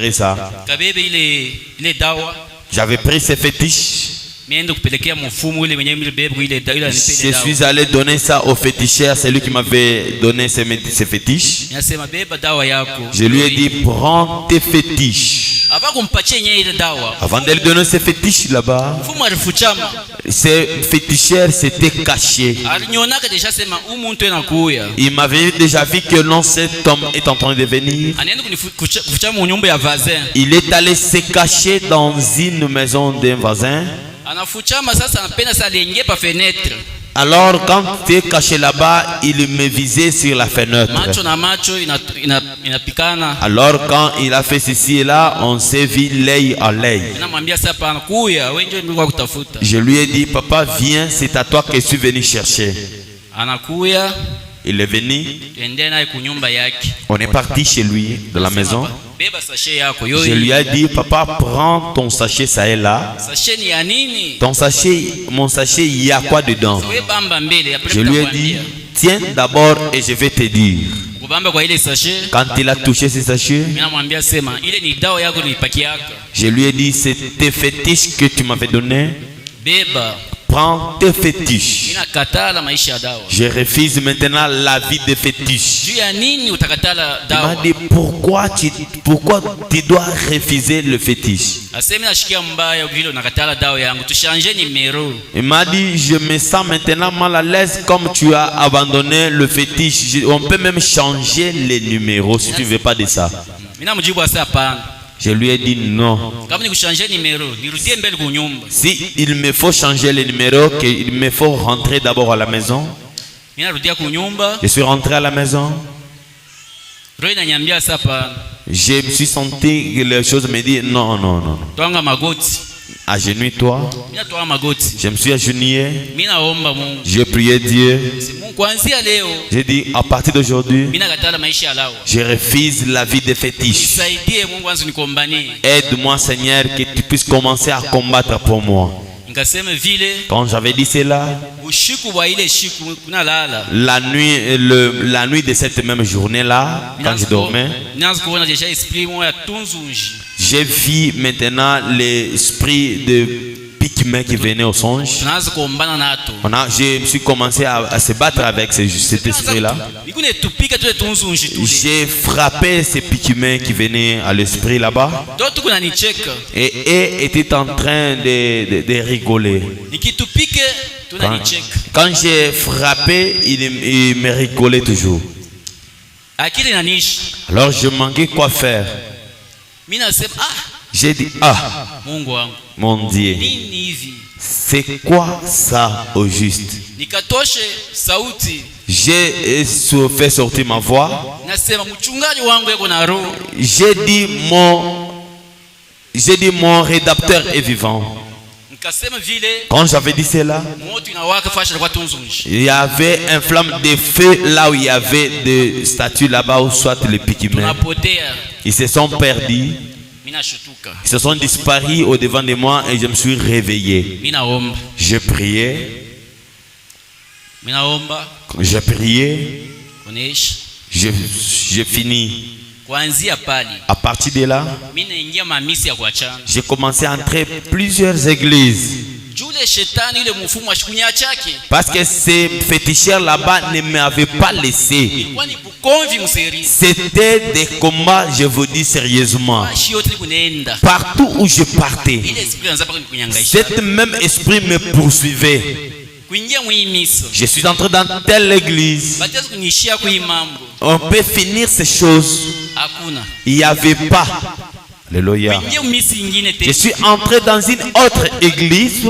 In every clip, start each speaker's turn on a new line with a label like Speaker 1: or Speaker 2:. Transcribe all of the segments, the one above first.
Speaker 1: repérer ça. J'avais pris ces fétiches. Je suis allé donner ça au féticheur, c'est lui qui m'avait donné ces fétiches. Je lui ai dit, prends tes fétiches. Avant de lui donner ces fétiches là-bas, ces féticheurs s'étaient cachés. Il m'avait déjà vu que non, cet homme est en train de venir. Il est allé se cacher dans une maison d'un voisin. Alors quand tu es caché là-bas, il me visait sur la fenêtre. Alors quand il a fait ceci et là, on s'est vu l'œil à l'œil. Je lui ai dit, papa viens, c'est à toi que je suis venu chercher. Il est venu. On est parti chez lui, de la maison. Je lui ai dit, papa, prends ton sachet, ça est là. Ton sachet, mon sachet, il y a quoi dedans? Je lui ai dit, tiens d'abord et je vais te dire. Quand il a touché ce sachet, je lui ai dit, c'est tes fétiches que tu m'avais donné. Prends tes fétiches. Je refuse maintenant la vie des fétiches. Il m'a dit, pourquoi tu dois refuser le fétiche? Il m'a dit, je me sens maintenant mal à l'aise comme tu as abandonné le fétiche. On peut même changer les numéros si tu ne veux pas de ça. Je lui ai dit non. Si il me faut changer les numéros, il me faut rentrer d'abord à la maison. Je suis rentré à la maison. Je me suis senti que les choses me disent non, non, non. Agenouille-toi. Je me suis agenouillé. J'ai prié Dieu. J'ai dit à partir d'aujourd'hui, je refuse la vie des fétiches. Aide-moi Seigneur que tu puisses commencer à combattre pour moi. Quand j'avais dit cela, la nuit de cette même journée-là, quand je dormais, j'ai vu maintenant l'esprit de Pikmin qui venait au songe. Je me suis commencé à se battre avec cet esprit-là. J'ai frappé ces Pikmin qui venaient à l'esprit là-bas. Et eux étaient en train de rigoler. Quand j'ai frappé, ils me rigolaient toujours. Alors je manquais quoi faire. J'ai dit, ah, mon Dieu, c'est quoi ça au juste? J'ai fait sortir ma voix. J'ai dit, mon rédacteur est vivant. Quand j'avais dit cela, il y avait une flamme de feu là où il y avait des statues là-bas, ou soit les Pikmin. Ils se sont perdus. Ils se sont disparus au devant de moi et je me suis réveillé. Je priais. Je priais. J'ai fini. À partir de là, j'ai commencé à entrer plusieurs églises. Parce que ces féticheurs là-bas ne m'avaient pas laissé. C'était des combats, je vous dis sérieusement. Partout où je partais, cet même esprit me poursuivait. Je suis entré dans telle église. On peut finir ces choses. Il n'y avait pas. Alléluia. Je suis entré dans une autre église.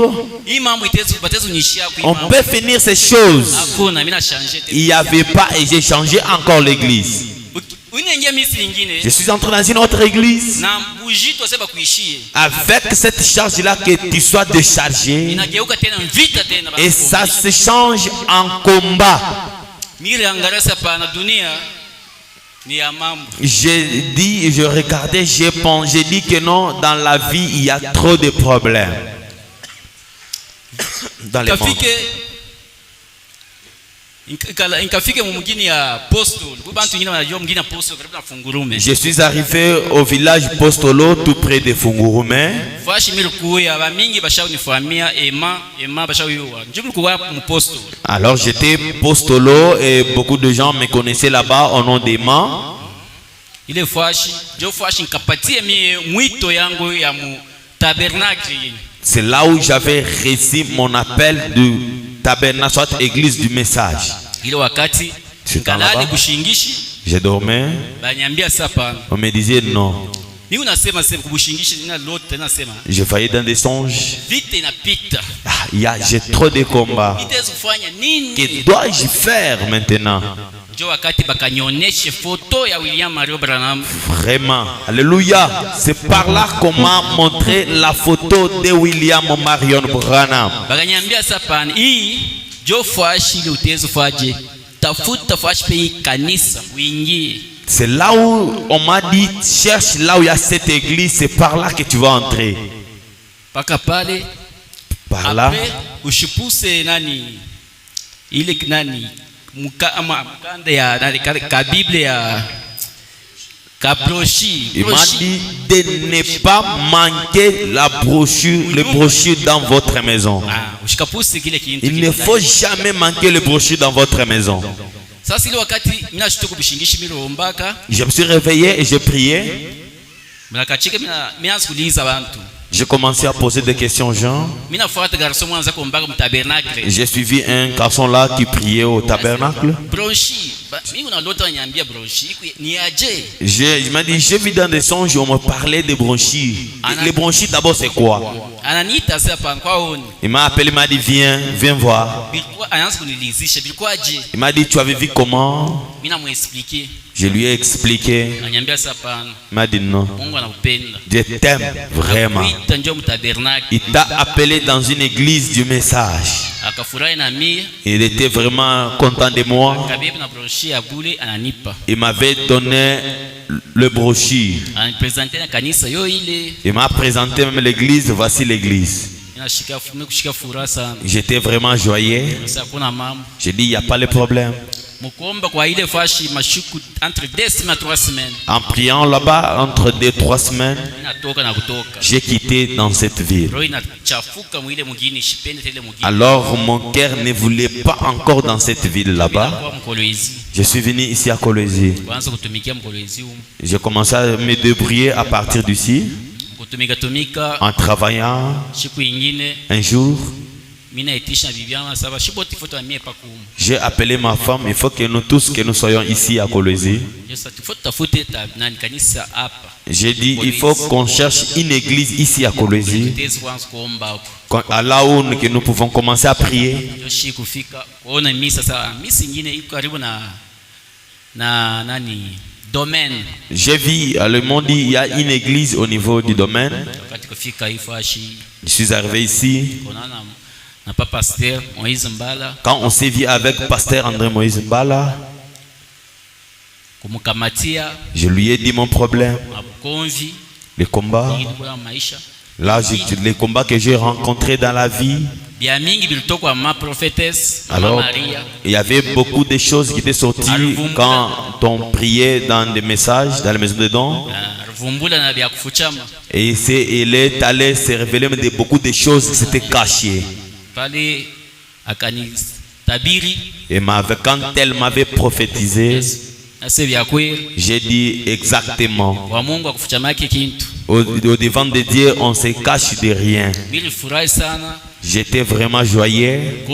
Speaker 1: On peut finir ces choses. Il n'y avait pas et j'ai changé encore l'église. Je suis entré dans une autre église. Avec cette charge-là que tu sois déchargé. Et ça se change en combat. J'ai dit, je regardais, j'ai dit que non, dans la vie, il y a trop de problèmes. Dans les mondes. Je suis arrivé au village Postolo tout près de Fungurume. Alors j'étais Postolo et beaucoup de gens me connaissaient là-bas au nom d'Emma. C'est là où j'avais reçu mon appel du tabernacle, soit église du message. Je dormais. On me disait non. Je voyais dans des songes. J'ai trop de combats. Que dois-je faire maintenant? Vraiment, alléluia. C'est par là qu'on m'a montré la photo de William Marion Branham. C'est là où on m'a dit, cherche là où il y a cette église, c'est par là que tu vas entrer. Par là. Il m'a dit de ne pas manquer la brochure, le brochure dans votre maison. Il ne faut jamais manquer le brochure dans votre maison. Je me suis réveillé et j'ai prié. J'ai commencé à poser des questions aux gens. J'ai suivi un garçon là qui priait au tabernacle. Il m'a dit, j'ai vu dans des songes, on me parlait des bronchies. Les bronchies d'abord c'est quoi? Il m'a appelé, il m'a dit, viens voir. Il m'a dit, tu avais vu comment? Je lui ai expliqué. Il m'a dit non. Dieu t'aime vraiment. Il t'a appelé dans une église du message. Il était vraiment content de moi. Il m'avait donné le brochure. Il m'a présenté même l'église. Voici l'église. J'étais vraiment joyeux. J'ai dit, il n'y a pas de problème. En priant là-bas entre 2 et 3 semaines, j'ai quitté dans cette ville. Alors mon cœur ne voulait pas encore dans cette ville là-bas. Je suis venu ici à Kolwezi. J'ai commencé à me débrouiller à partir d'ici en travaillant. Un jour, j'ai appelé ma femme. Il faut que nous tous que nous soyons ici à Kolwezi. J'ai dit il faut qu'on cherche une église ici à Kolwezi, là où nous pouvons commencer à prier. J'ai vu, le monde dit il y a une église au niveau du domaine. Je suis arrivé ici. Quand on s'est vu avec pasteur André Moïse Mbala, je lui ai dit mon problème, les combats, là, les combats que j'ai rencontrés dans la vie. Alors, il y avait beaucoup de choses qui étaient sorties quand on priait dans des messages, dans la maison de dons. Et il est allé se révéler de beaucoup de choses qui s'étaient cachées. Et quand elle m'avait prophétisé, j'ai dit exactement. Au devant de Dieu, on se cache de rien. J'étais vraiment joyeux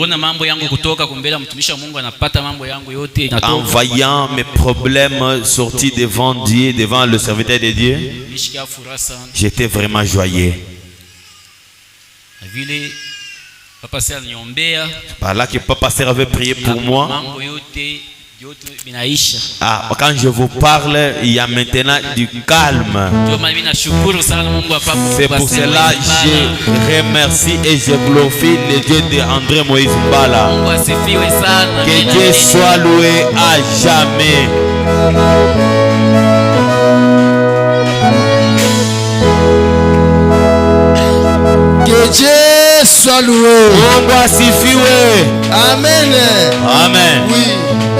Speaker 1: en voyant mes problèmes sortis devant Dieu, devant le serviteur de Dieu. J'étais vraiment joyeux. Par là que Papa Serre avait prié pour moi. Quand je vous parle, il y a maintenant du calme. C'est pour cela que je remercie et je glorifie le Dieu de André Moïse Mbala. Que Dieu soit loué à jamais. Que Dieu soit
Speaker 2: soit loué.
Speaker 1: Mungu asifiwe.
Speaker 2: Amen.
Speaker 1: Amen.
Speaker 2: Oui,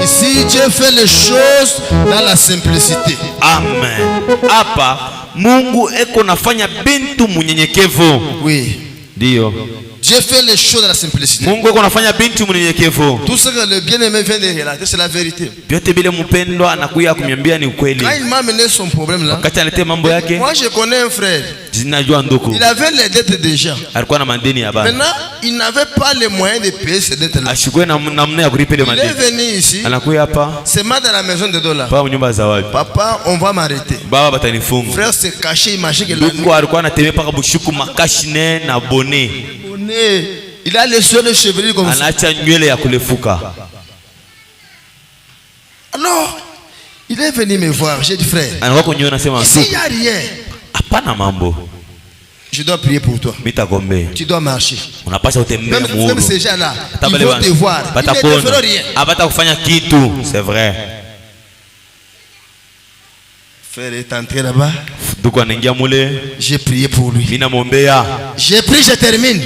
Speaker 2: ici Dieu fait les choses dans la simplicité.
Speaker 1: Amen. Hapa Mungu eko nafanya bintu munyenyekevu.
Speaker 2: Oui.
Speaker 1: Ndio.
Speaker 2: Dieu fait les choses dans la simplicité.
Speaker 1: Mungu eko nafanya bintu munyenyekevu.
Speaker 2: Tout ce que le bien-aimé vient de relater, c'est la vérité.
Speaker 1: Vyote vile mpendwa anakuya kumwambia ni ukweli.
Speaker 2: Quand il m'a amené son problème là,
Speaker 1: wakati alete mambo yake,
Speaker 2: moi je connais un frère.
Speaker 1: Zinajua ndugu.
Speaker 2: Il avait les dettes déjà.
Speaker 1: Alikuwa na madeni ya baba.
Speaker 2: Maintenant, il n'avait pas les moyens de payer ces dettes là.
Speaker 1: Ashukue na namna ya kulipa ile madeni.
Speaker 2: Il est venu ici.
Speaker 1: Anakuya hapa.
Speaker 2: C'est mal dans la maison de dollars.
Speaker 1: Papa nyumba za watu.
Speaker 2: Papa, on va m'arrêter.
Speaker 1: Baba batanifunga.
Speaker 2: Frère s'est caché, il marchait que
Speaker 1: ndugu alikuwa anatembea paka bushuku makashine na bonnet.
Speaker 2: Bonnet. Il a les soins de chevelu comme ça.
Speaker 1: Anaacha nywele ya kulefuka.
Speaker 2: Alors, il est venu me voir. J'ai dit frère, ici il n'y a rien.
Speaker 1: Hapana mambo.
Speaker 2: Je dois prier pour toi. Tu dois marcher. Même ces gens-là, ils vont te voir. Ils ne te feront rien.
Speaker 1: C'est vrai.
Speaker 2: Frère est entré là-bas.
Speaker 1: J'ai
Speaker 2: prié pour lui. J'ai prié, je termine.